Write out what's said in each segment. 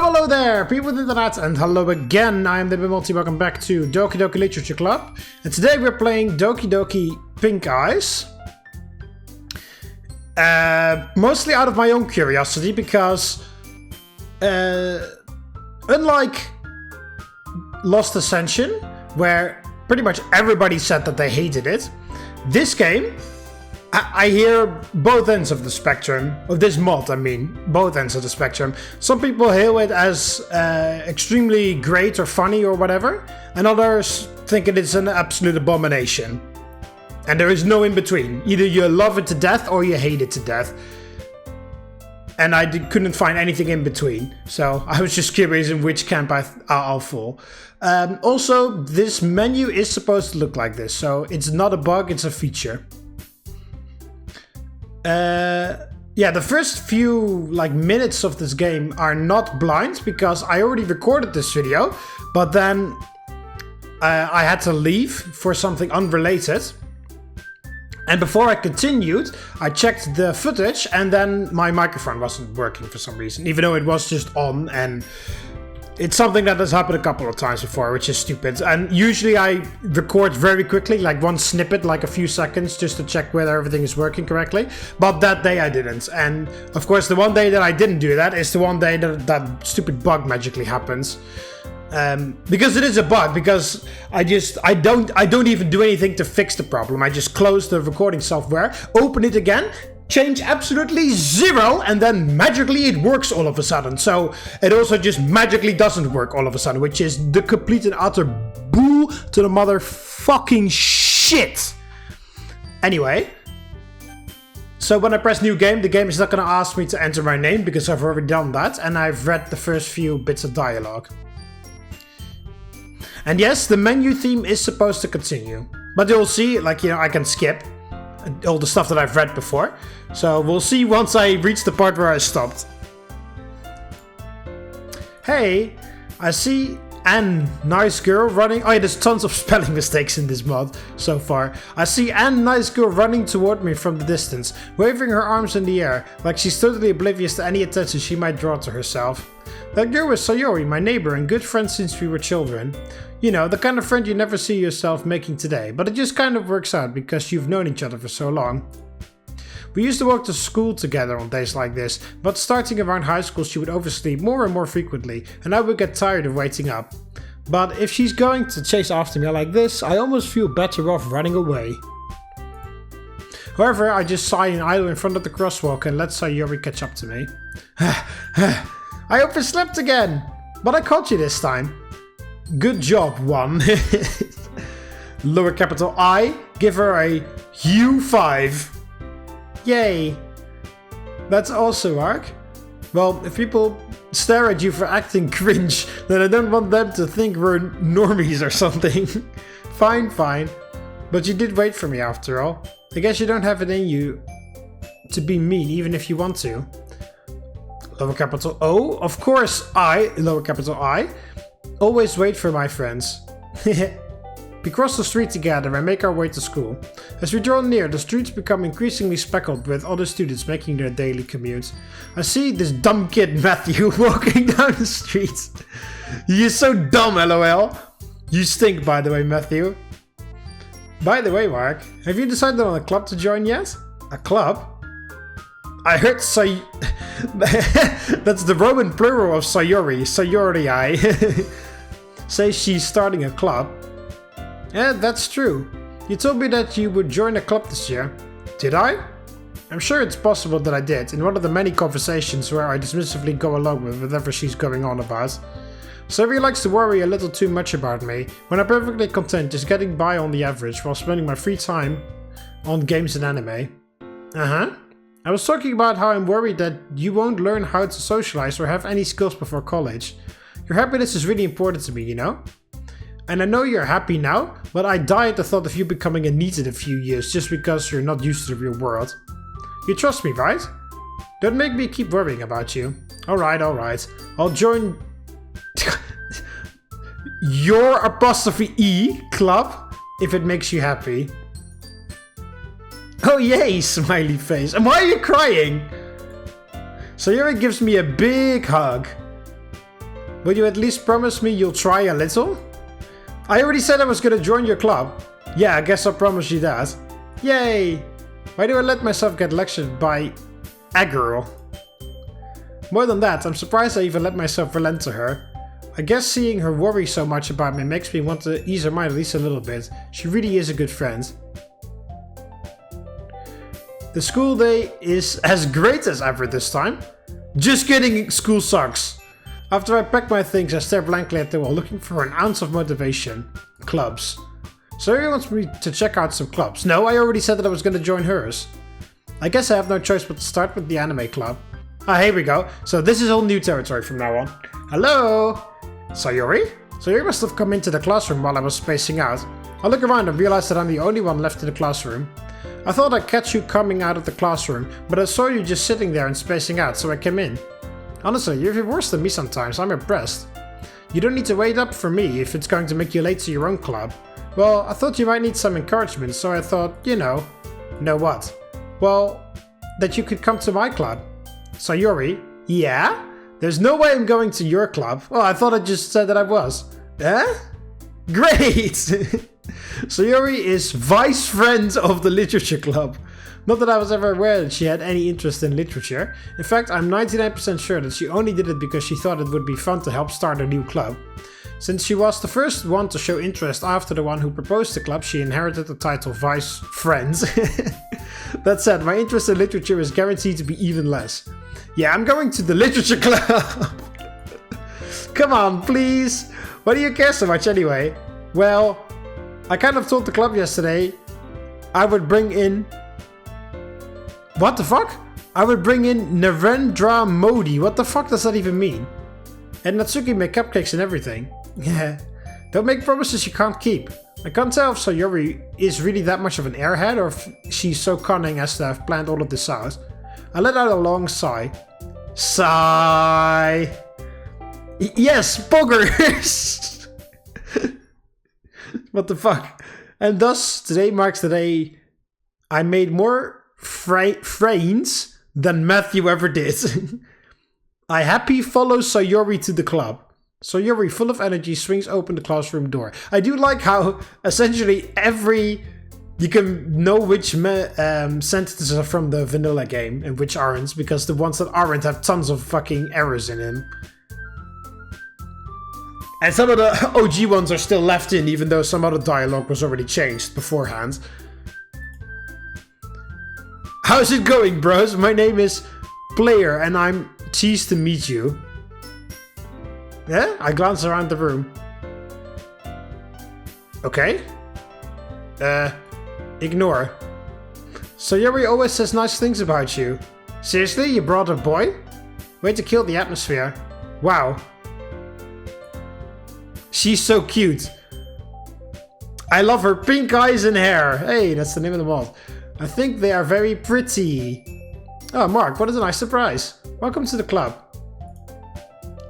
Hello there, people of the internet, and hello again. I am TheMBmulti. Welcome back to Doki Doki Literature Club. And today we're playing Doki Doki Pink Eyes. Mostly out of my own curiosity, because unlike Lost Ascension, where pretty much everybody said that they hated it, this game, I hear both ends of the spectrum, of this mod, I mean, both ends of the spectrum. Some people hail it as extremely great or funny or whatever, and others think it is an absolute abomination. And there is no in between. Either you love it to death or you hate it to death. And I couldn't find anything in between, so I was just curious in which camp I'll fall. Also, this menu is supposed to look like this, so it's not a bug, it's a feature. Yeah, the first few minutes of this game are not blind because I already recorded this video, but then I had to leave for something unrelated. And before I continued, I checked the footage and then my microphone wasn't working for some reason, even though it was just on, and it's something that has happened a couple of times before, which is stupid. And usually I record very quickly, like one snippet, like a few seconds, just to check whether everything is working correctly. But that day I didn't. And of course, the one day that I didn't do that is the one day that that stupid bug magically happens. Because it is a bug, because I don't even do anything to fix the problem. I just close the recording software, open it again, change absolutely zero, and then magically it works all of a sudden. So it also just magically doesn't work all of a sudden, which is the complete and utter boo to the motherfucking shit. Anyway, so when I press new game, the game is not going to ask me to enter my name because I've already done that, and I've read the first few bits of dialogue. And yes, the menu theme is supposed to continue, but you'll see, I can skip all the stuff that I've read before. So we'll see once I reach the part where I stopped. Hey, I see Anne, nice girl, running. Oh yeah, there's tons of spelling mistakes in this mod so far. I see Anne, nice girl, running toward me from the distance, waving her arms in the air, like she's totally oblivious to any attention she might draw to herself. That girl is Sayori, my neighbor and good friend since we were children. You know, the kind of friend you never see yourself making today, but it just kind of works out because you've known each other for so long. We used to walk to school together on days like this, but starting around high school she would oversleep more and more frequently, and I would get tired of waiting up. But if she's going to chase after me like this, I almost feel better off running away. However, I just sigh and idle in front of the crosswalk and let Sayori catch up to me. I overslept again, but I caught you this time. Good job, one. Lower capital I, give her a U5. Yay. That's also arc. Well, if people stare at you for acting cringe, then I don't want them to think we're normies or something. Fine, fine. But you did wait for me after all. I guess you don't have it in you to be mean even if you want to. Lower capital O, of course I, lower capital I, always wait for my friends. We cross the street together and make our way to school. As we draw near, the streets become increasingly speckled with other students making their daily commute. I see this dumb kid Matthew walking down the street. He is so dumb, lol. You stink, by the way, Matthew. By the way, Mark, have you decided on a club to join yet? A club? I heard that's the Roman plural of Sayori, Sayori. Says she's starting a club. Yeah, that's true. You told me that you would join a club this year. Did I? I'm sure it's possible that I did, in one of the many conversations where I dismissively go along with whatever she's going on about. Sayori likes to worry a little too much about me, when I'm perfectly content just getting by on the average while spending my free time on games and anime. Uh-huh. I was talking about how I'm worried that you won't learn how to socialize or have any skills before college. Your happiness is really important to me, you know? And I know you're happy now, but I die at the thought of you becoming a NEET in a few years just because you're not used to the real world. You trust me, right? Don't make me keep worrying about you. Alright. I'll join your apostrophe E club if it makes you happy. Oh yay, smiley face. And why are you crying? Sayori gives me a big hug. Will you at least promise me you'll try a little? I already said I was gonna join your club. Yeah, I guess I'll promise you that. Yay! Why do I let myself get lectured by a girl? More than that, I'm surprised I even let myself relent to her. I guess seeing her worry so much about me makes me want to ease her mind at least a little bit. She really is a good friend. The school day is as great as ever this time. Just kidding, school sucks. After I pack my things, I stare blankly at the wall, looking for an ounce of motivation. Clubs. So he wants me to check out some clubs. No, I already said that I was going to join hers. I guess I have no choice but to start with the anime club. Ah, here we go. So this is all new territory from now on. Hello? Sayori? Sayori must have come into the classroom while I was spacing out. I look around and realize that I'm the only one left in the classroom. I thought I'd catch you coming out of the classroom, but I saw you just sitting there and spacing out, so I came in. Honestly, you're worse than me sometimes, I'm impressed. You don't need to wait up for me if it's going to make you late to your own club. Well, I thought you might need some encouragement, so I thought, you know. Know what? Well, that you could come to my club. Sayori? Yeah? There's no way I'm going to your club. Well, I thought I just said that I was. Eh? Great! Sayori is vice friend of the literature club. Not that I was ever aware that she had any interest in literature. In fact, I'm 99% sure that she only did it because she thought it would be fun to help start a new club. Since she was the first one to show interest after the one who proposed the club, she inherited the title Vice Friend. That said, my interest in literature is guaranteed to be even less. Yeah, I'm going to the literature club! Come on, please! Why do you care so much anyway? Well, I kind of told the club yesterday I would bring in... What the fuck? I would bring in Narendra Modi. What the fuck does that even mean? And Natsuki make cupcakes and everything. Yeah. Don't make promises you can't keep. I can't tell if Sayori is really that much of an airhead or if she's so cunning as to have planned all of this out. I let out a long sigh. Sigh. Yes, poggers! What the fuck? And thus, today marks the day I made more friends than Matthew ever did. I happy follow Sayori to the club. Sayori, full of energy, swings open the classroom door. I do like how essentially you can know which sentences are from the vanilla game and which aren't, because the ones that aren't have tons of fucking errors in them. And some of the OG ones are still left in, even though some other dialogue was already changed beforehand. How's it going, bros? My name is Player, and I'm pleased to meet you. Yeah? I glance around the room. Okay. Ignore. Sayori always says nice things about you. Seriously? You brought a boy? Way to kill the atmosphere. Wow. She's so cute. I love her pink eyes and hair. Hey, that's the name of the mod. I think they are very pretty. Oh, Mark, what a nice surprise. Welcome to the club.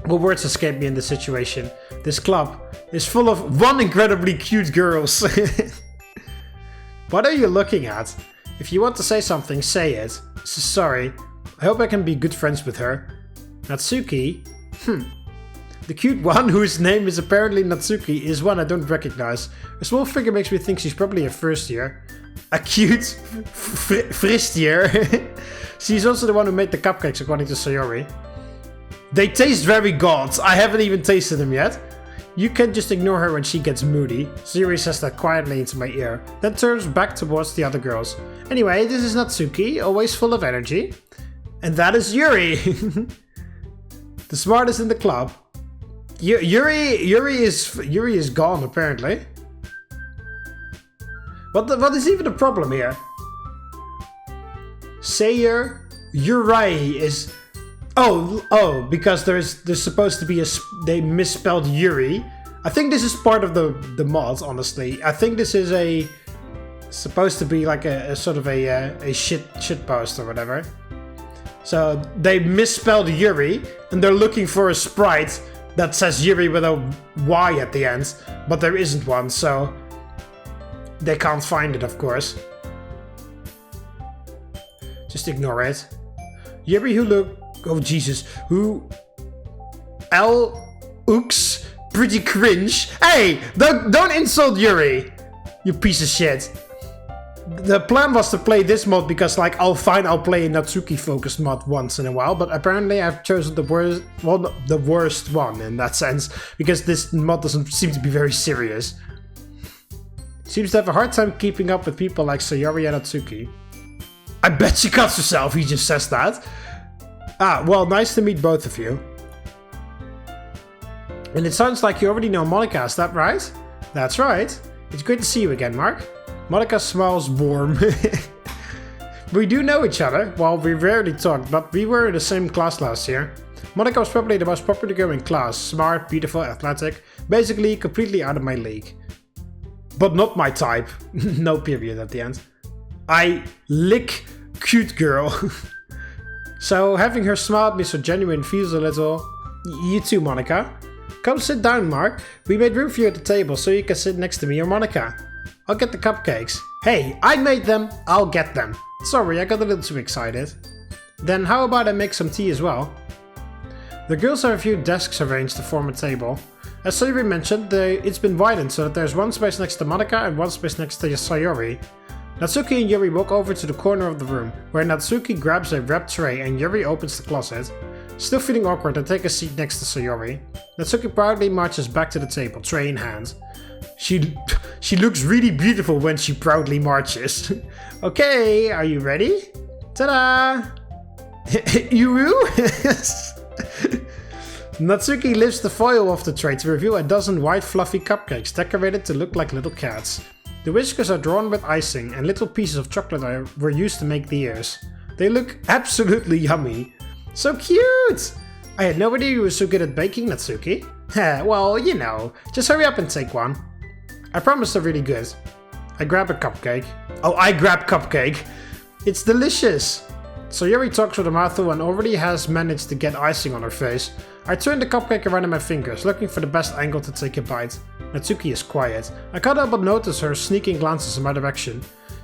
What words escape me in this situation? This club is full of one incredibly cute girls. What are you looking at? If you want to say something, say it. Sorry. I hope I can be good friends with her. Natsuki? The cute one, whose name is apparently Natsuki, is one I don't recognize. Her small figure makes me think she's probably a first year. A cute first year. She's also the one who made the cupcakes, according to Sayori. They taste very gods. I haven't even tasted them yet. You can just ignore her when she gets moody. Sayori says that quietly into my ear, then turns back towards the other girls. Anyway, this is Natsuki, always full of energy. And that is Yuri. The smartest in the club. Yuri is gone, apparently. What is even the problem here? Sayer Yuri is... Oh, because there's supposed to be they misspelled Yuri. I think this is part of the mod, honestly. I think this is supposed to be like a sort of a shit post or whatever. So they misspelled Yuri, and they're looking for a sprite that says Yuri with a Y at the end, but there isn't one, so they can't find it, of course. Just ignore it. Yuri who look... Oh, Jesus. Who... Ooks, pretty cringe. Hey, don't insult Yuri, you piece of shit. The plan was to play this mod because, like, I'll play a Natsuki focused mod once in a while, but apparently I've chosen the worst one in that sense, because this mod doesn't seem to be very serious. Seems to have a hard time keeping up with people like Sayori and Natsuki. I bet she cuts herself, he just says that. Ah, well, nice to meet both of you. And it sounds like you already know Monika, is that right? That's right. It's great to see you again, Mark. Monika smiles warm. We do know each other. Well, we rarely talk, but we were in the same class last year. Monika was probably the most popular girl in class. Smart, beautiful, athletic. Basically, completely out of my league. But not my type. No period at the end. I lick cute girl. So having her smile at me so genuine feels a little... You too, Monika. Come sit down, Mark. We made room for you at the table so you can sit next to me or Monika. I'll get the cupcakes. Hey, I made them. I'll get them. Sorry, I got a little too excited. Then how about I make some tea as well? The girls have a few desks arranged to form a table. As Sayori mentioned, it's been widened so that there's one space next to Monika and one space next to Sayori. Natsuki and Yuri walk over to the corner of the room, where Natsuki grabs a wrapped tray and Yuri opens the closet. Still feeling awkward, I take a seat next to Sayori. Natsuki proudly marches back to the table, tray in hand. She looks really beautiful when she proudly marches. Okay, are you ready? Ta-da! Yuru? Natsuki lifts the foil off the tray to reveal a dozen white fluffy cupcakes decorated to look like little cats. The whiskers are drawn with icing and little pieces of chocolate were used to make the ears. They look absolutely yummy. So cute! I had no idea you were so good at baking, Natsuki. Well, you know, just hurry up and take one. I promise they're really good. I grab a cupcake. Oh, I grab cupcake. It's delicious. Sayori talks with her mouth full and already has managed to get icing on her face. I turn the cupcake around in my fingers, looking for the best angle to take a bite. Natsuki is quiet. I can't help but notice her sneaking glances in my direction.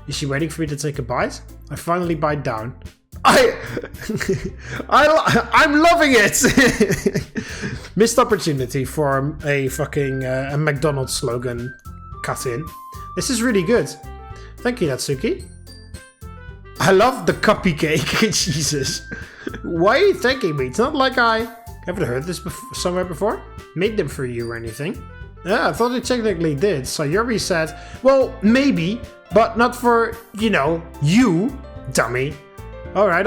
Is she waiting for me to take a bite? I finally bite down. I'm loving it! Missed opportunity for a fucking a McDonald's slogan cut in. This is really good. Thank you, Natsuki. I love the cupcake. Jesus. Why are you thanking me? It's not like I haven't heard this somewhere before. Made them for you or anything. Yeah, I thought it technically did. Sayori said, well, maybe, but not for, you know, you, dummy. Alright.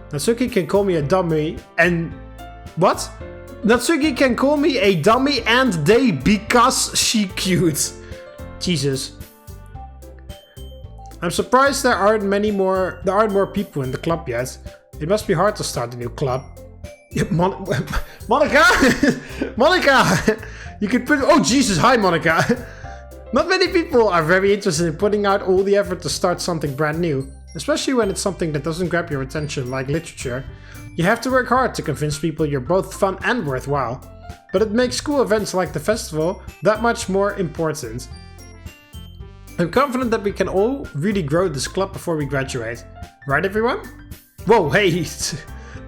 Natsuki can call me a dummy and... What? Natsuki can call me a dummy and they because she cute. Jesus. I'm surprised there aren't more people in the club yet. It must be hard to start a new club. Monika? Monika! You could put... Oh Jesus, hi Monika! Not many people are very interested in putting out all the effort to start something brand new. Especially when it's something that doesn't grab your attention like literature. You have to work hard to convince people you're both fun and worthwhile. But it makes school events like the festival that much more important. I'm confident that we can all really grow this club before we graduate. Right, everyone? Whoa, hey!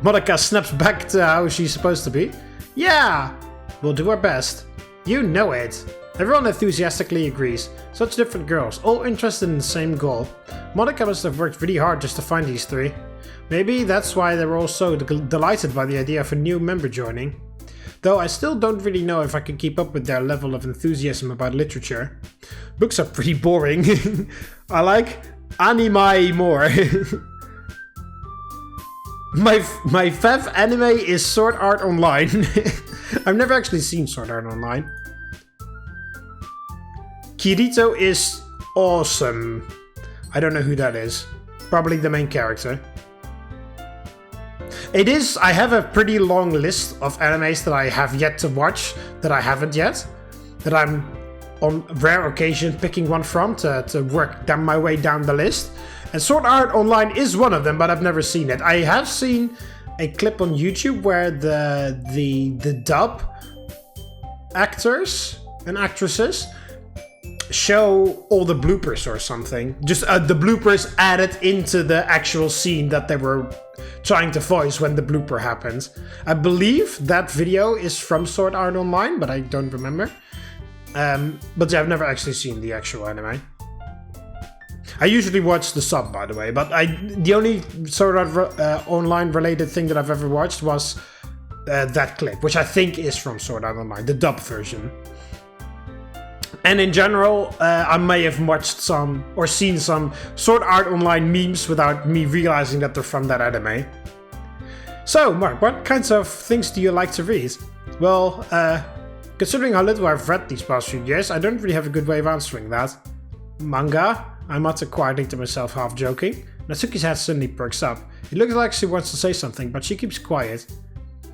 Monika snaps back to how she's supposed to be. Yeah! We'll do our best. You know it. Everyone enthusiastically agrees. Such different girls, all interested in the same goal. Monika must have worked really hard just to find these three. Maybe that's why they were all so delighted by the idea of a new member joining. Though I still don't really know if I can keep up with their level of enthusiasm about literature. Books are pretty boring. I like anime more. My fav anime is Sword Art Online. I've never actually seen Sword Art Online. Kirito is awesome. I don't know who that is. Probably the main character. It is, I have a pretty long list of animes that I have yet to watch, that I haven't yet. That I'm on rare occasion picking one from to work my way down the list. And Sword Art Online is one of them, but I've never seen it. I have seen a clip on YouTube where the dub actors and actresses show all the bloopers or something. Just the bloopers added into the actual scene that they were trying to voice when the blooper happens. I believe that video is from Sword Art Online, but I don't remember. But yeah, I've never actually seen the actual anime. I usually watch the sub, by the way, but the only Sword Art Online related thing that I've ever watched was that clip, which I think is from Sword Art Online, the dub version. And in general, I may have watched some or seen some Sword Art Online memes without me realizing that they're from that anime. So, Mark, what kinds of things do you like to read? Well, considering how little I've read these past few years, I don't really have a good way of answering that. Manga? I muttered quietly to myself, half joking. Natsuki's head suddenly perks up. It looks like she wants to say something, but she keeps quiet.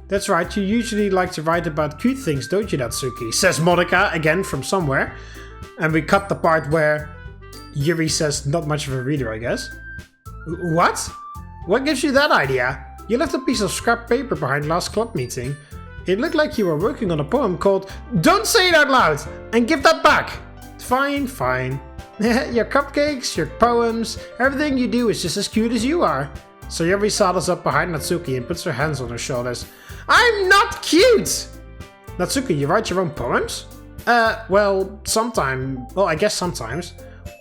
That's right, you usually like to write about cute things, don't you, Natsuki? Says Monica, again from somewhere. And we cut the part where Yuri says not much of a reader, I guess. What? What gives you that idea? You left a piece of scrap paper behind last club meeting. It looked like you were working on a poem called Don't Say It Out Loud! And give that back! Fine, fine. Your cupcakes, your poems, everything you do is just as cute as you are. So Yuri saddles up behind Natsuki and puts her hands on her shoulders. I'm not cute! Natsuki, you write your own poems? Well, sometimes. Well, I guess sometimes.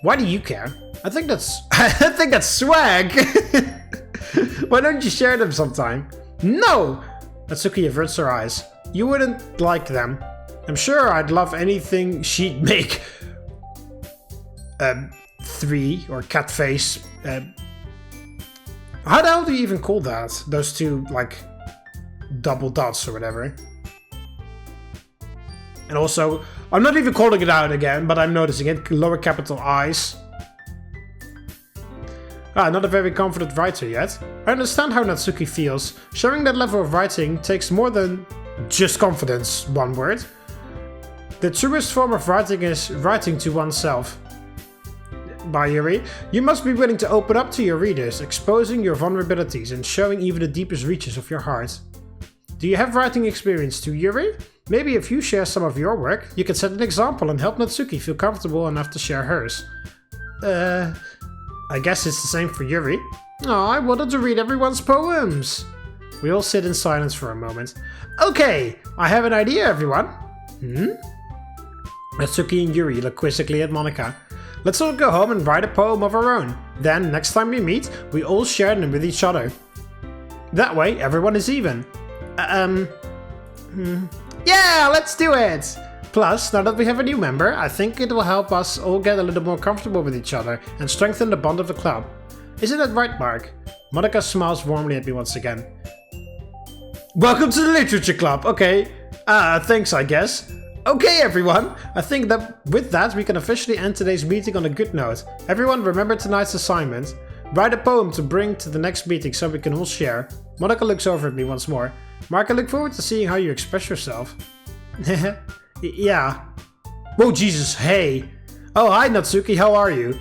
Why do you care? I think that's swag! Why don't you share them sometime? No! Natsuki averts her eyes. You wouldn't like them. I'm sure I'd love anything she'd make. 3 or cat face. How the hell do you even call that? Those two, like, double dots or whatever. And also, I'm not even calling it out again, but I'm noticing it. Lower capital I's. Not a very confident writer yet. I understand how Natsuki feels. Showing that level of writing takes more than just confidence, one word. The truest form of writing is writing to oneself. By Yuri, you must be willing to open up to your readers, exposing your vulnerabilities and showing even the deepest reaches of your heart. Do you have writing experience too, Yuri? Maybe if you share some of your work, you can set an example and help Natsuki feel comfortable enough to share hers. I guess it's the same for Yuri. Oh, I wanted to read everyone's poems. We all sit in silence for a moment. Okay, I have an idea, everyone. Natsuki and Yuri look quizzically at Monica. Let's all go home and write a poem of our own. Then, next time we meet, we all share them with each other. That way, everyone is even. Yeah, let's do it! Plus, now that we have a new member, I think it will help us all get a little more comfortable with each other and strengthen the bond of the club. Isn't that right, Mark? Monica smiles warmly at me once again. Welcome to the Literature Club, okay. Thanks, I guess. Okay, everyone, I think that with that we can officially end today's meeting on a good note. Everyone remember tonight's assignment. Write a poem to bring to the next meeting so we can all share. Monica looks over at me once more. Mark, I look forward to seeing how you express yourself. Yeah. Whoa, Jesus, hey. Oh, hi Natsuki, how are you?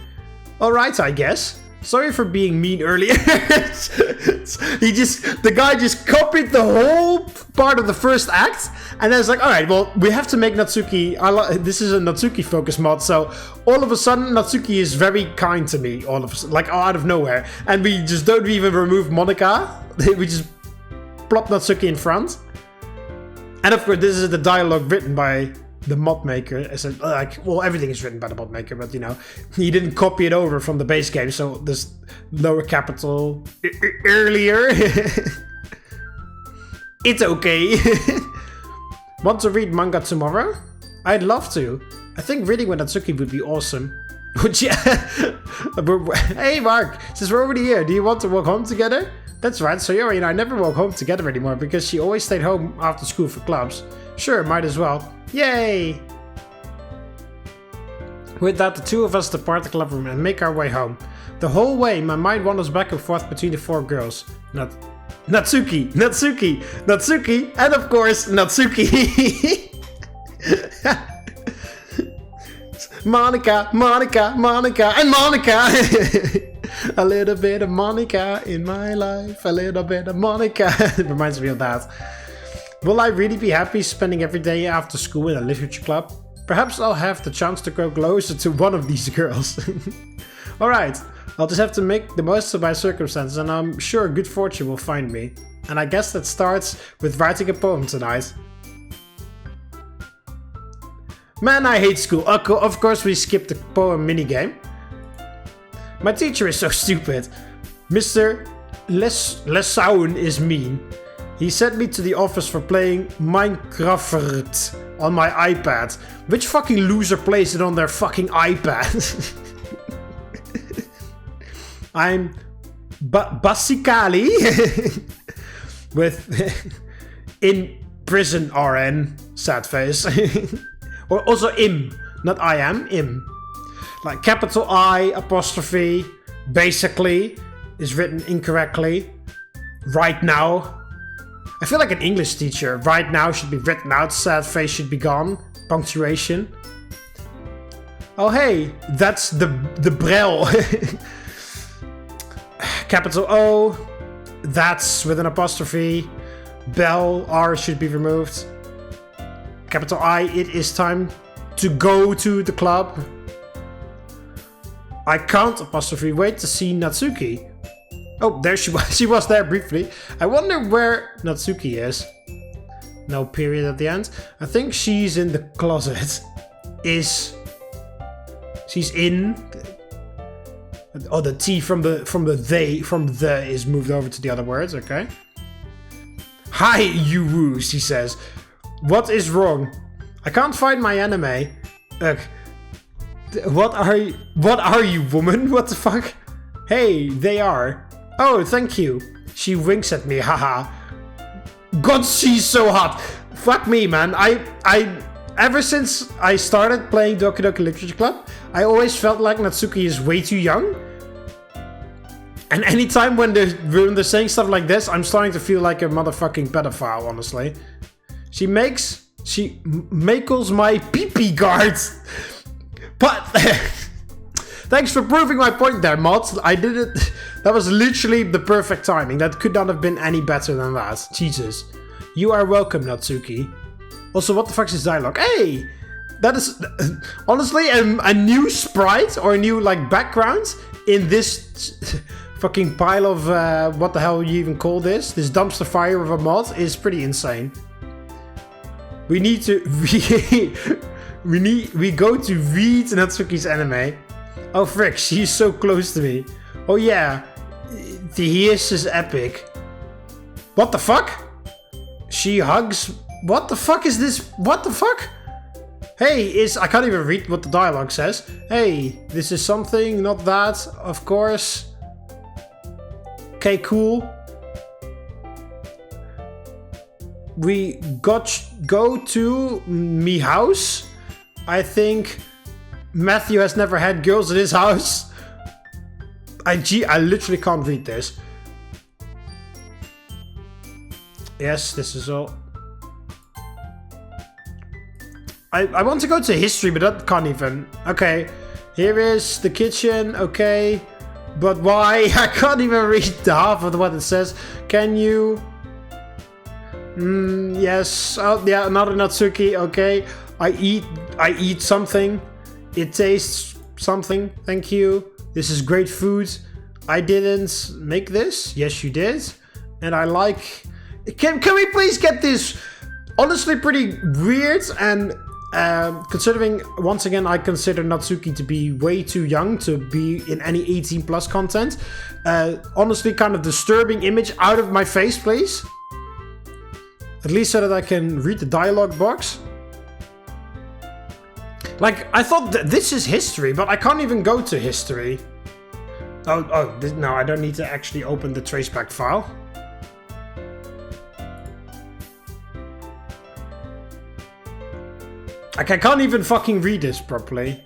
Alright, I guess. Sorry for being mean earlier. The guy just copied the whole part of the first act, and then it's like, alright, well, we have to make Natsuki, this is a Natsuki focus mod, so all of a sudden Natsuki is very kind to me, all of a sudden, like out of nowhere, and we just don't even remove Monica, we just plop Natsuki in front. And of course, this is the dialogue written by the mod maker. It's like, well, everything is written by the mod maker, but you know, he didn't copy it over from the base game, so this lower capital earlier. It's okay. Want to read manga tomorrow? I'd love to. I think reading with Natsuki would be awesome. Would you? Hey Mark, since we're already here, do you want to walk home together? That's right, so Yuri and I never walk home together anymore because she always stayed home after school for clubs. Sure, might as well. Yay! With that, the two of us depart the club room and make our way home. The whole way, my mind wanders back and forth between the 4 girls. Natsuki, Natsuki, Natsuki, and of course, Natsuki. Monica, Monica, Monica, and Monica! A little bit of Monica in my life, a little bit of Monica. It reminds me of that. Will I really be happy spending every day after school in a literature club? Perhaps I'll have the chance to grow closer to one of these girls. Alright, I'll just have to make the most of my circumstances, and I'm sure good fortune will find me. And I guess that starts with writing a poem tonight. Man, I hate school. Of course we skipped the poem minigame. My teacher is so stupid. Mr. Lesaun is mean. He sent me to the office for playing Minecraft on my iPad. Which fucking loser plays it on their fucking iPad? I'm basically with in prison RN, sad face. Or also im, not I am, im. Like capital I, apostrophe, basically is written incorrectly. Right now. I feel like an English teacher. Right now should be written out, sad face should be gone. Punctuation. Oh hey, that's the Brel. Capital O, that's with an apostrophe. Bell, R should be removed. Capital I, it is time to go to the club. I can't apostrophe wait to see Natsuki. Oh, there she was. She was there briefly. I wonder where Natsuki is. No period at the end. I think she's in the closet. She's in. Oh, the T from the is moved over to the other words. Okay. Hi, you woo, she says. What is wrong? I can't find my anime. What are you, woman? What the fuck? Hey, they are. Oh, thank you. She winks at me, haha. God, she's so hot. Fuck me, man. I ever since I started playing Doki Doki Literature Club, I always felt like Natsuki is way too young. And anytime when they're saying stuff like this, I'm starting to feel like a motherfucking pedophile, honestly. She makes my pee-pee guard. But thanks for proving my point there, mods. I did it. That was literally the perfect timing. That could not have been any better than that. Jesus. You are welcome, Natsuki. Also, what the fuck is this dialogue? Hey! That is honestly a new sprite or a new like background in this fucking pile of what the hell you even call this? This dumpster fire of a mod is pretty insane. We need to we go to read Natsuki's anime. Oh frick, she's so close to me. Oh yeah, the hiss is epic. What the fuck? She hugs. What the fuck is this? What the fuck? Hey, I can't even read what the dialogue says. Hey, this is something, not that, of course. Okay, cool. We go to me house. I think Matthew has never had girls at his house. I literally can't read this. Yes, this is all. I want to go to history, but that can't even. Okay, here is the kitchen. Okay, but why? I can't even read half of what it says. Can you? Yes. Oh, yeah, another Natsuki. Okay, I eat something. It tastes something. Thank you. This is great food. I didn't make this. Yes, you did. And I like. Can we please get this? Honestly, pretty weird and. Considering, once again, I consider Natsuki to be way too young to be in any 18 plus content. Honestly, kind of disturbing image out of my face, please. At least so that I can read the dialogue box. Like, I thought that this is history, but I can't even go to history. No, I don't need to actually open the traceback file. Like, I can't even fucking read this properly.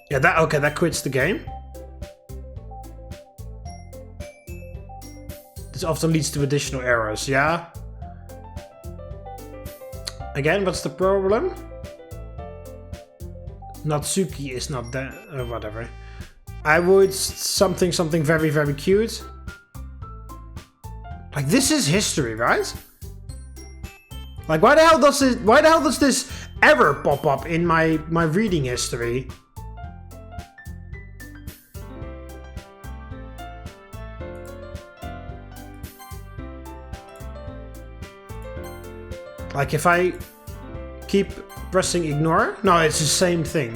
Yeah, that quits the game. This often leads to additional errors, yeah? Again, what's the problem? Natsuki is not there, or whatever. I would something very, very cute. Like, this is history, right? Like, why the hell does this ever pop up in my reading history? Like if I keep pressing ignore? No, it's the same thing.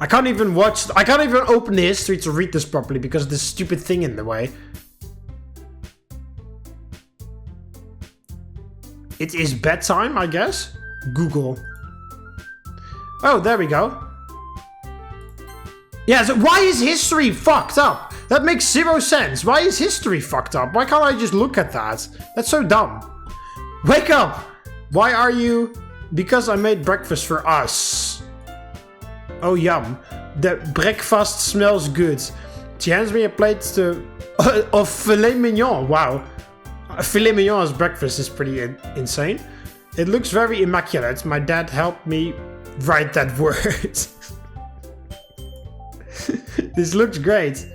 I can't even open the history to read this properly because of this stupid thing in the way. It is bedtime, I guess? Google. Oh, there we go. Yeah, so why is history fucked up? That makes zero sense. Why is history fucked up? Why can't I just look at that? That's so dumb. Wake up! Why are you... Because I made breakfast for us. Oh, yum. The breakfast smells good. She hands me a plate of filet mignon. Wow. Filet mignon as breakfast is pretty insane. It looks very immaculate. My dad helped me write that word. This looks great.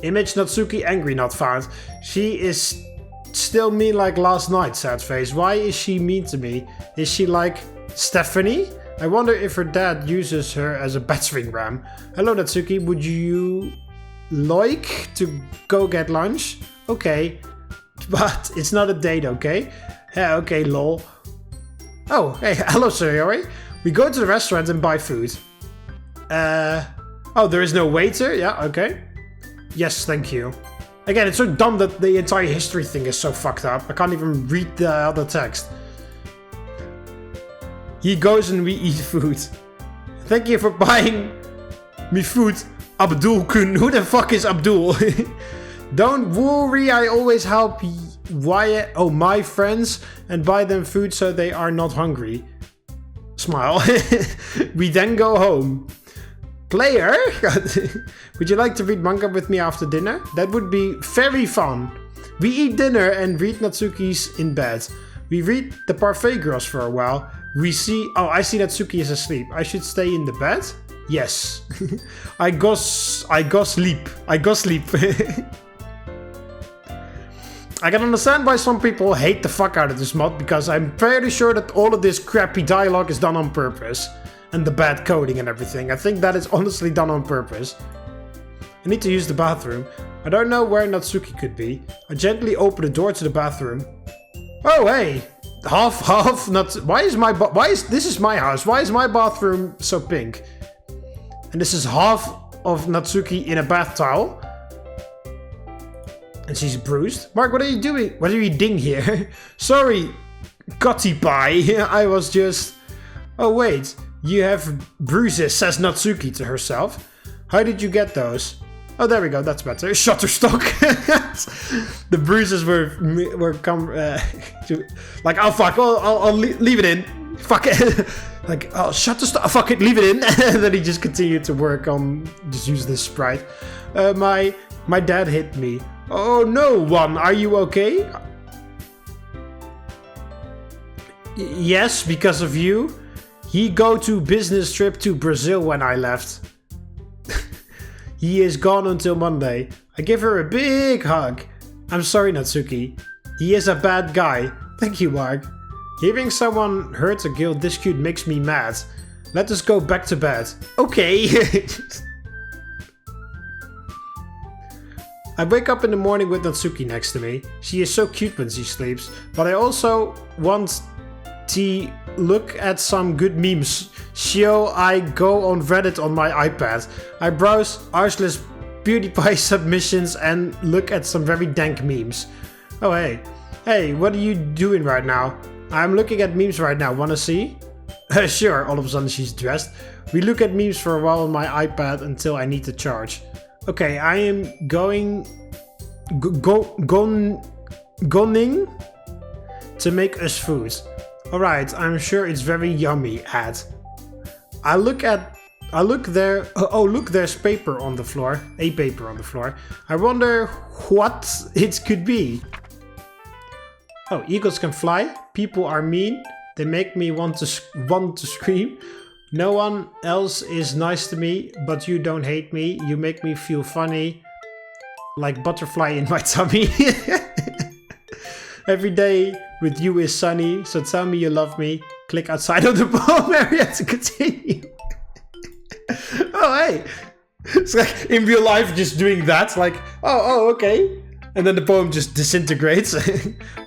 Image Natsuki angry not found. She is still mean like last night, sad face. Why is she mean to me? Is she like Stephanie? I wonder if her dad uses her as a battering ram. Hello Natsuki, would you like to go get lunch? Okay, but it's not a date, okay? Yeah, okay, lol. Oh, hey, hello Sayori. We go to the restaurant and buy food. Oh, there is no waiter? Yeah, okay. Yes, thank you. Again, it's so dumb that the entire history thing is so fucked up. I can't even read the other text. He goes and we eat food. Thank you for buying me food, Abdul-kun. Who the fuck is Abdul? Don't worry, I always help my friends and buy them food so they are not hungry. Smile. We then go home. Player? Would you like to read manga with me after dinner? That would be very fun. We eat dinner and read Natsuki's in bed. We read the Parfait Girls for a while. I see Natsuki is asleep. I should stay in the bed? Yes. I go sleep. I can understand why some people hate the fuck out of this mod, because I'm fairly sure that all of this crappy dialogue is done on purpose. And the bad coding and everything. I think that is honestly done on purpose. I need to use the bathroom. I don't know where Natsuki could be. I gently open the door to the bathroom. Oh hey! Half, this is my house. Why is my bathroom so pink? And this is half of Natsuki in a bath towel. And she's bruised. Mark, what are you doing? What are you doing here? Sorry, Cutty Pie. I was just... Oh wait, you have bruises, says Natsuki to herself. How did you get those? Oh, there we go, that's better. Shutterstock. The bruises were like, oh fuck, I'll leave it in. Fuck it. Like, oh, Shutterstock, fuck it, leave it in. And then he just continued to work on, just use this sprite. My dad hit me. Oh no, One, are you okay? Yes, because of you. He go to business trip to Brazil when I left. He is gone until Monday. I give her a big hug. I'm sorry, Natsuki. He is a bad guy. Thank you, Mark. Hearing someone hurt a girl this cute makes me mad. Let us go back to bed. Okay. I wake up in the morning with Natsuki next to me. She is so cute when she sleeps. But I also want to look at some good memes. So I go on Reddit on my iPad. I browse arseless PewDiePie submissions and look at some very dank memes. Oh hey. Hey, what are you doing right now? I'm looking at memes right now. Wanna see? Sure, all of a sudden she's dressed. We look at memes for a while on my iPad until I need to charge. Okay, I am going to make us food. Alright, I'm sure it's very yummy, ad. I look there. Oh, look, there's paper on the floor. A paper on the floor. I wonder what it could be. Oh, eagles can fly. People are mean. They make me want to scream. No one else is nice to me, but you don't hate me. You make me feel funny. Like butterfly in my tummy. Every day with you is sunny, so tell me you love me. Click outside of the poem area to continue. Oh, hey. It's like in real life just doing that. Like, oh, okay. And then the poem just disintegrates.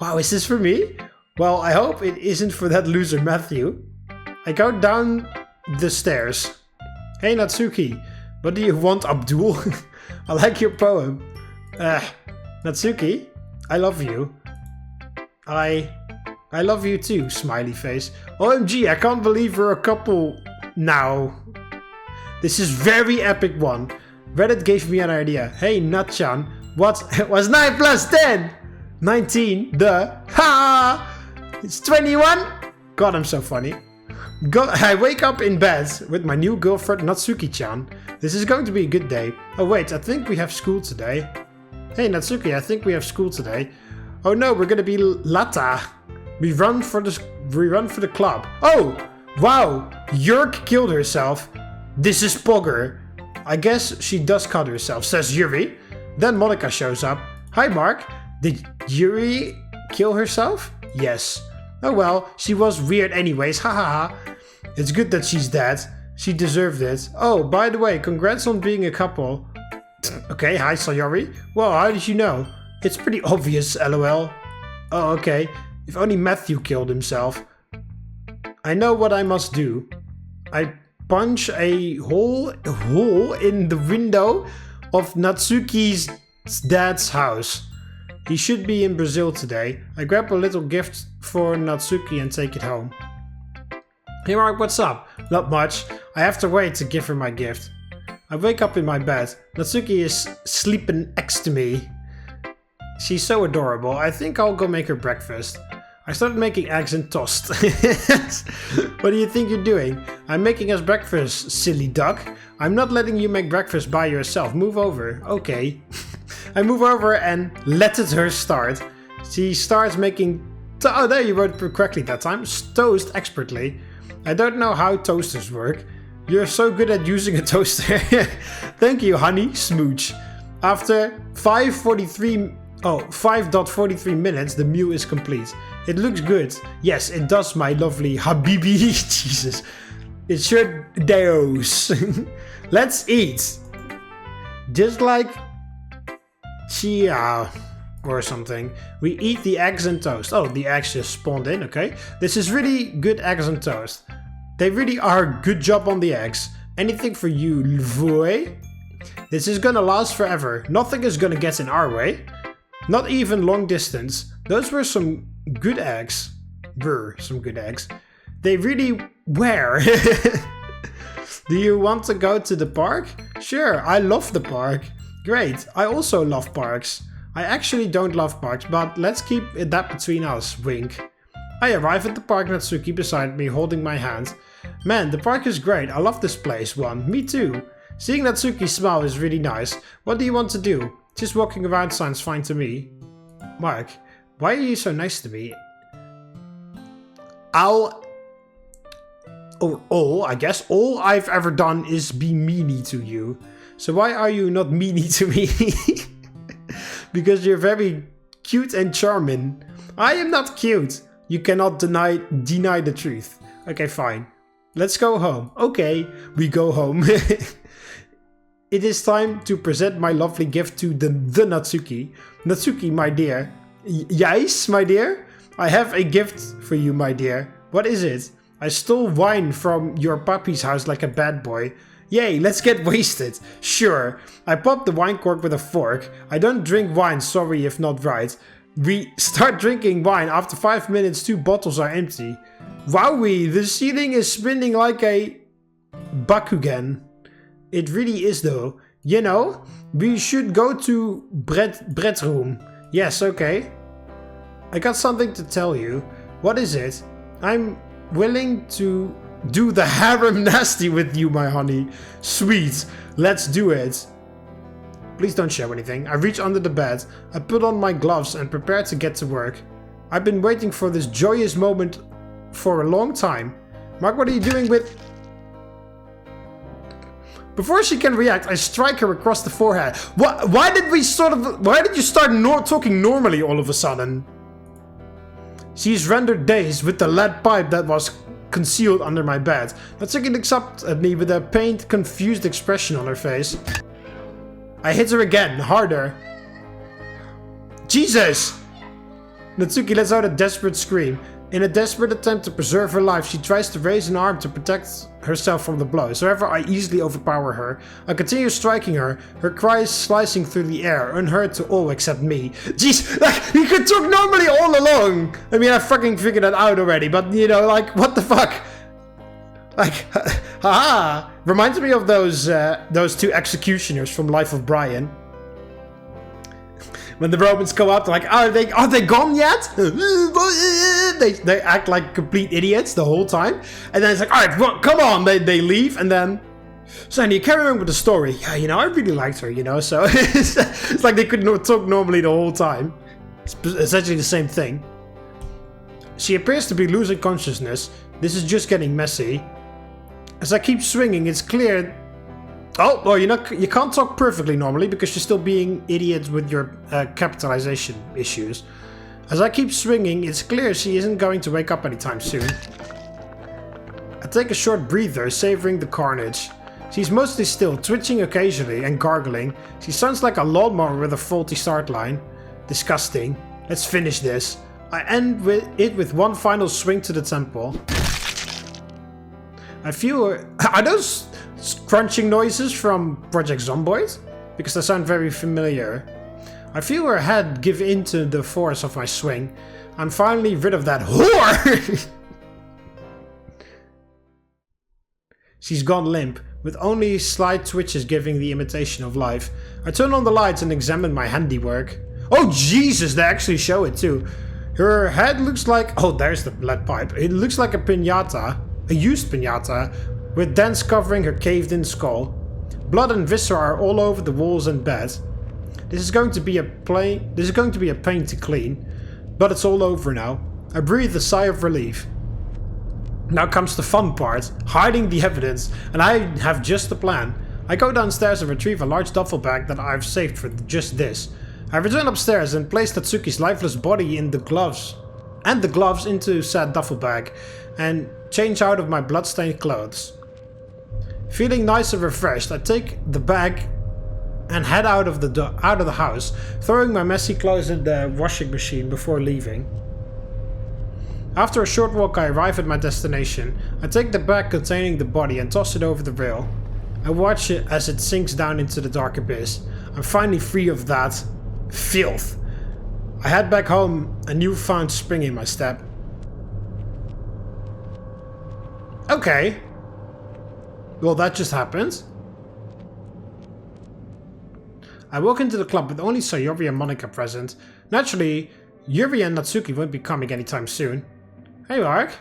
Wow, is this for me? Well, I hope it isn't for that loser Matthew. I go down the stairs. Hey Natsuki, what do you want, Abdul? I like your poem. Natsuki, I love you. I love you too, smiley face. OMG, I can't believe we're a couple now. This is very epic one. Reddit gave me an idea. Hey Natchan, what was 9 plus 10? 19, ha! It's 21? God, I'm so funny. I wake up in bed with my new girlfriend Natsuki-chan. This is going to be a good day. Oh wait, I think we have school today. Hey Natsuki, I think we have school today. Oh no, we're gonna be Lata. We run for the club. Oh, wow, Yerk killed herself. This is Pogger. I guess she does cut herself, says Yuri. Then Monica shows up. Hi Mark, did Yuri kill herself? Yes. Oh well, she was weird anyways, haha. It's good that she's dead. She deserved it. Oh, by the way, congrats on being a couple. Okay, hi Sayori. Well, how did you know? It's pretty obvious, lol. Oh, okay. If only Matthew killed himself. I know what I must do. I punch a hole in the window of Natsuki's dad's house. He should be in Brazil today. I grab a little gift for Natsuki and take it home. Hey Mark, what's up? Not much. I have to wait to give her my gift. I wake up in my bed. Natsuki is sleeping next to me. She's so adorable. I think I'll go make her breakfast. I started making eggs and toast. What do you think you're doing? I'm making us breakfast, silly duck. I'm not letting you make breakfast by yourself. Move over. Okay. I move over and let her start. She starts making... Oh, there you wrote it correctly that time. Toast expertly. I don't know how toasters work. You're so good at using a toaster. Thank you, honey. Smooch. After 5.43 minutes, the meal is complete. It looks good. Yes, it does, my lovely Habibi. Jesus. It sure does. Let's eat. Just like Chia or something. We eat the eggs and toast. Oh, the eggs just spawned in, okay. This is really good eggs and toast. They really are good job on the eggs. Anything for you, Lvoy? This is gonna last forever. Nothing is gonna get in our way. Not even long distance. Those were some good eggs. They really were. Do you want to go to the park? Sure, I love the park. Great, I also love parks. I actually don't love parks, but let's keep that between us, wink. I arrive at the park, Natsuki beside me, holding my hand. Man, the park is great, I love this place, Me too. Seeing Natsuki smile is really nice. What do you want to do? Just walking around sounds fine to me. Mark, why are you so nice to me? All I've ever done is be meanie to you. So why are you not meanie to me? Because you're very cute and charming. I am not cute. You cannot deny the truth. Okay, fine. Let's go home. Okay, we go home. It is time to present my lovely gift to the Natsuki. Natsuki, my dear. Yes, my dear? I have a gift for you, my dear. What is it? I stole wine from your puppy's house like a bad boy. Yay, let's get wasted. Sure. I popped the wine cork with a fork. I don't drink wine, sorry if not right. We start drinking wine. After 5 minutes, 2 bottles are empty. Wowie, the ceiling is spinning like a Bakugan. It really is though. You know, we should go to Brett's room. Yes, okay. I got something to tell you. What is it? I'm willing to do the harem nasty with you, my honey. Sweet. Let's do it. Please don't show anything. I reach under the bed. I put on my gloves and prepare to get to work. I've been waiting for this joyous moment for a long time. Mark, what are you doing with... Before she can react, I strike her across the forehead. Why did you start talking normally all of a sudden? She is rendered dazed with the lead pipe that was concealed under my bed. Natsuki looks up at me with a pained, confused expression on her face. I hit her again, harder. Jesus! Natsuki lets out a desperate scream. In a desperate attempt to preserve her life, she tries to raise an arm to protect herself from the blows. However, I easily overpower her. I continue striking her, her cries slicing through the air, unheard to all except me. Jeez, like, he could talk normally all along! I mean, I fucking figured that out already, but, you know, like, what the fuck? Like, haha! Reminds me of those two executioners from Life of Brian. When the Romans come up, they're like, are they gone yet? They act like complete idiots the whole time. And then it's like, alright, well, come on. They leave, and then... So, and you carry on with the story. Yeah, you know, I really liked her, you know, so... it's like they couldn't talk normally the whole time. It's essentially the same thing. She appears to be losing consciousness. This is just getting messy. As I keep swinging, it's clear... Oh, well, you can't talk perfectly normally because you're still being idiots with your capitalization issues. As I keep swinging, it's clear she isn't going to wake up anytime soon. I take a short breather, savoring the carnage. She's mostly still, twitching occasionally and gargling. She sounds like a lawnmower with a faulty start line. Disgusting. Let's finish this. I end it with one final swing to the temple. I feel... Are those... crunching noises from Project Zomboid? Because they sound very familiar. I feel her head give into the force of my swing. I'm finally rid of that whore! She's gone limp, with only slight twitches giving the imitation of life. I turn on the lights and examine my handiwork. Oh Jesus, they actually show it too. Her head looks like... Oh, there's the lead pipe. It looks like a piñata. A used piñata. With dents covering her caved-in skull. Blood and viscera are all over the walls and bed. This is going to be a pain to clean, but it's all over now. I breathe a sigh of relief. Now comes the fun part, hiding the evidence, and I have just a plan. I go downstairs and retrieve a large duffel bag that I've saved for just this. I return upstairs and place Natsuki's lifeless body in the gloves into said duffel bag, and change out of my bloodstained clothes. Feeling nice and refreshed, I take the bag and head out of the house, throwing my messy clothes in the washing machine before leaving. After a short walk, I arrive at my destination. I take the bag containing the body and toss it over the rail. I watch it as it sinks down into the dark abyss. I'm finally free of that filth. I head back home, a newfound spring in my step. Okay. Well, that just happened. I walk into the club with only Sayori and Monika present. Naturally, Yuri and Natsuki won't be coming anytime soon. Hey Mark,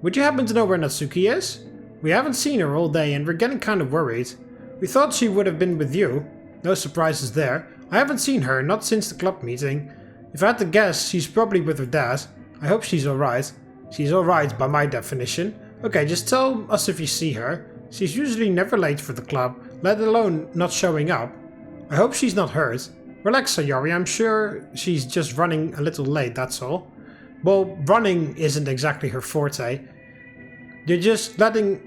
would you happen to know where Natsuki is? We haven't seen her all day and we're getting kind of worried. We thought she would have been with you. No surprises there. I haven't seen her, not since the club meeting. If I had to guess, she's probably with her dad. I hope she's alright. She's alright by my definition. Okay, just tell us if you see her. She's usually never late for the club, let alone not showing up. I hope she's not hurt. Relax, Sayori, I'm sure she's just running a little late, that's all. Well, running isn't exactly her forte. You're just letting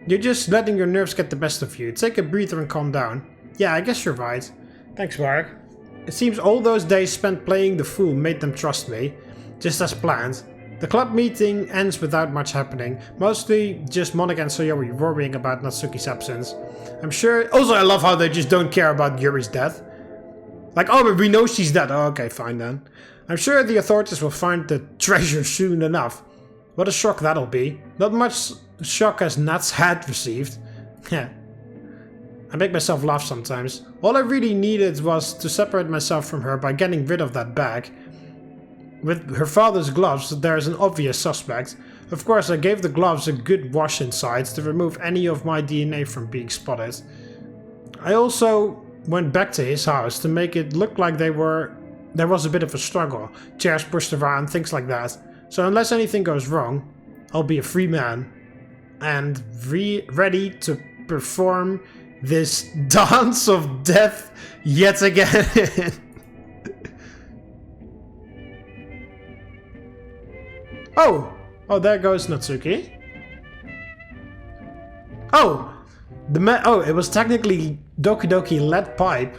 your nerves get the best of you. Take a breather and calm down. Yeah, I guess you're right. Thanks, Mark. It seems all those days spent playing the fool made them trust me, just as planned. The club meeting ends without much happening, mostly just Monika and Sayori worrying about Natsuki's absence. I'm sure... Also, I love how they just don't care about Yuri's death. Like, oh, but we know she's dead. Oh, okay, fine then. I'm sure the authorities will find the treasure soon enough. What a shock that'll be. Not much shock as Nat's had received. Yeah. I make myself laugh sometimes. All I really needed was to separate myself from her by getting rid of that bag. With her father's gloves, there is an obvious suspect. Of course, I gave the gloves a good wash inside to remove any of my DNA from being spotted. I also went back to his house to make it look like there was a bit of a struggle. Chairs pushed around, things like that. So unless anything goes wrong, I'll be a free man. And ready to perform this dance of death yet again. Oh, there goes Natsuki. It was technically Doki Doki Lead Pipe,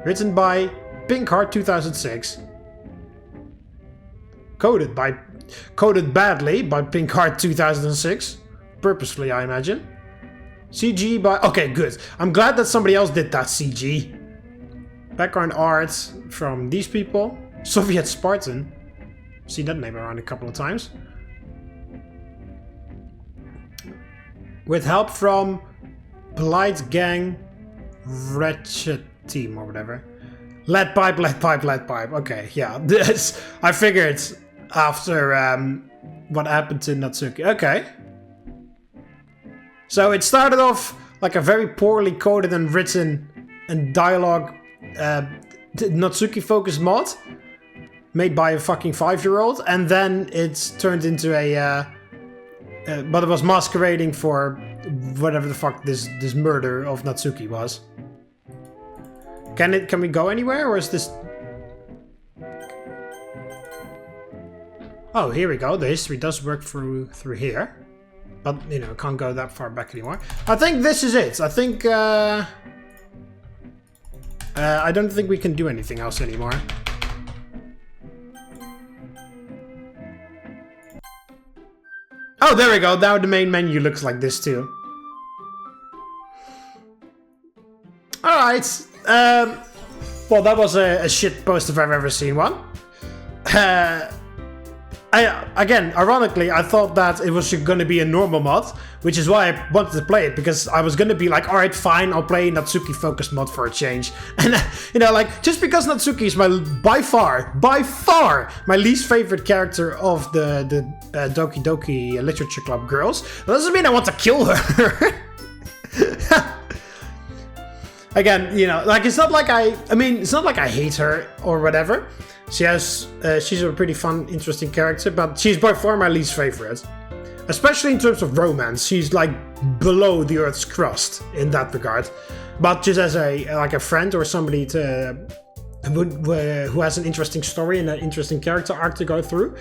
written by Pink Heart 2006. coded badly by Pink Heart 2006. Purposefully, I imagine. CG by... Okay, good. I'm glad that somebody else did that CG. Background art from these people. Soviet Spartan. See that name around a couple of times. With help from Blight Gang Wretched Team or whatever. Lead pipe. Okay, yeah. This I figured after what happened to Natsuki. Okay. So it started off like a very poorly coded and written and dialogue Natsuki focused mod made by a fucking 5-year-old, and then it turned into a but it was masquerading for whatever the fuck this murder of Natsuki was. Can we go anywhere, or is this... Oh, here we go. The history does work through here. But, you know, can't go that far back anymore. I think this is it. I think... I don't think we can do anything else anymore. Oh, there we go. Now the main menu looks like this too. Alright. Well, that was a shit post if I've ever seen one. Again, ironically, I thought that it was going to be a normal mod, which is why I wanted to play it, because I was going to be like, alright, fine, I'll play Natsuki focused mod for a change. And, you know, like, just because Natsuki is by far, my least favorite character of the Doki Doki Literature Club girls, that doesn't mean I want to kill her. Again, you know, like, it's not like it's not like I hate her or whatever. She's a pretty fun, interesting character, but she's by far my least favorite. Especially in terms of romance, she's like below the Earth's crust in that regard. But just as a friend or somebody who has an interesting story and an interesting character arc to go through,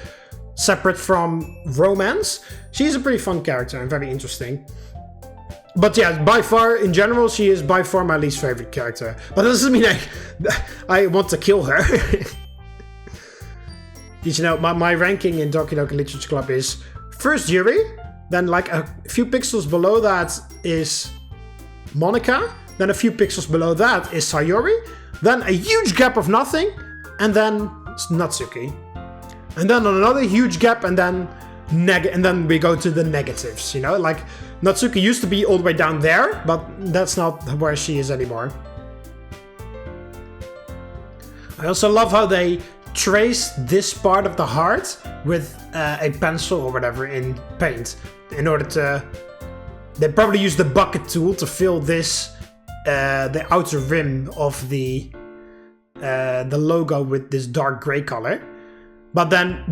separate from romance, she's a pretty fun character and very interesting. But yeah, by far, in general, she is by far my least favorite character. But that doesn't mean I want to kill her. You know, my ranking in Doki Doki Literature Club is first Yuri, then like a few pixels below that is Monica, then a few pixels below that is Sayori, then a huge gap of nothing, and then Natsuki. And then another huge gap, and then we go to the negatives, you know? Like, Natsuki used to be all the way down there, but that's not where she is anymore. I also love how they trace this part of the heart with a pencil or whatever in paint in order to... They probably use the bucket tool to fill this, the outer rim of the logo with this dark gray color. But then,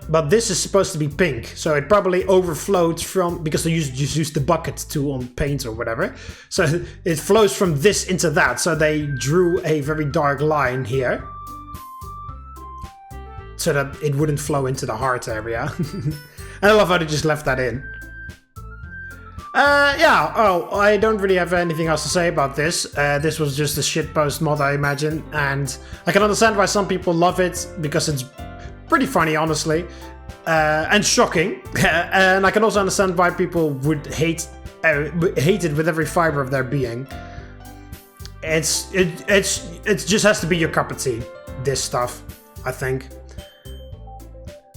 but this is supposed to be pink, so it probably overflowed from, because they just used the bucket tool on paint or whatever. So it flows from this into that, so they drew a very dark line here. So that it wouldn't flow into the heart area. And I love how they just left that in. Yeah, I don't really have anything else to say about this. This was just a shitpost mod, I imagine. And I can understand why some people love it, because it's pretty funny, honestly. And shocking. And I can also understand why people would hate it with every fiber of their being. It just has to be your cup of tea, this stuff, I think.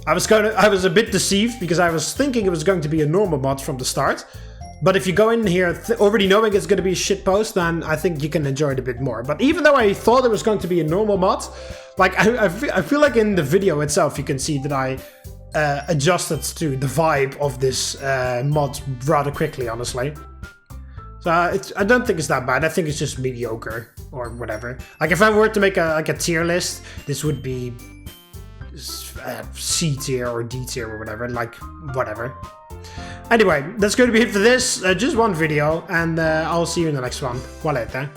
I was a bit deceived because I was thinking it was going to be a normal mod from the start. But if you go in here already knowing it's going to be a shitpost, then I think you can enjoy it a bit more. But even though I thought it was going to be a normal mod, like I feel like in the video itself you can see that I adjusted to the vibe of this mod rather quickly, honestly. So I don't think it's that bad. I think it's just mediocre or whatever. Like if I were to make a tier list, this would be C tier or D tier or whatever, like whatever. Anyway, that's going to be it for this, just one video, and I'll see you in the next one. Valete.